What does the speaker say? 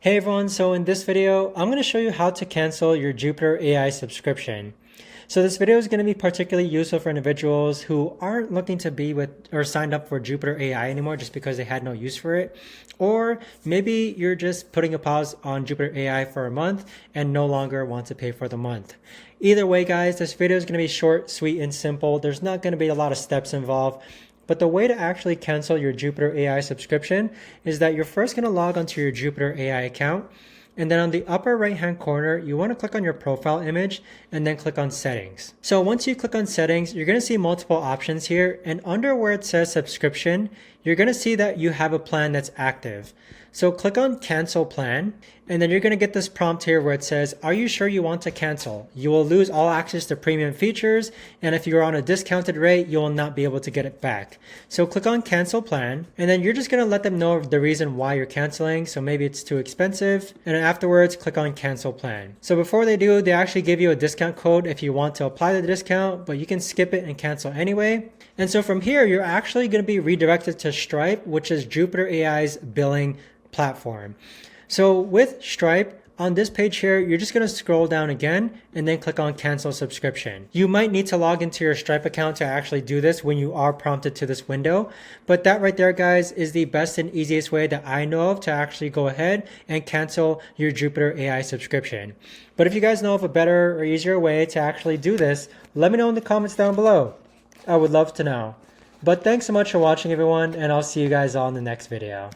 Hey everyone, so in this video, I'm going to show you how to cancel your Jupitrr AI subscription. So this video is going to be particularly useful for individuals who aren't looking to be with or signed up for Jupitrr AI anymore just because they had no use for it. Or maybe you're just putting a pause on Jupitrr AI for a month and no longer want to pay for the month. Either way, guys, this video is going to be short, sweet, and simple. There's not going to be a lot of steps involved. But the way to actually cancel your Jupitrr AI subscription is that you're first going to log onto your Jupitrr AI account. And then on the upper right hand corner, you want to click on your profile image and then click on settings. So once you click on settings, you're going to see multiple options here. And under where it says subscription, you're going to see that you have a plan that's active. So click on cancel plan, and then you're going to get this prompt here where it says, are you sure you want to cancel? You will lose all access to premium features, and if you're on a discounted rate, you will not be able to get it back. So click on cancel plan, and then you're just going to let them know the reason why you're canceling. So maybe it's too expensive, and then afterwards click on cancel plan. So before they do, they actually give you a discount code if you want to apply the discount, but you can skip it and cancel anyway. And so from here, you're actually going to be redirected to Stripe, which is Jupitrr AI's billing platform. So with Stripe, on this page here, you're just going to scroll down again and then click on cancel subscription. You might need to log into your Stripe account to actually do this when you are prompted to this window. But that right there, guys, is the best and easiest way that I know of to actually go ahead and cancel your Jupitrr AI subscription. But if you guys know of a better or easier way to actually do this, let me know in the comments down below. I would love to know. But thanks so much for watching, everyone, and I'll see you guys all in the next video.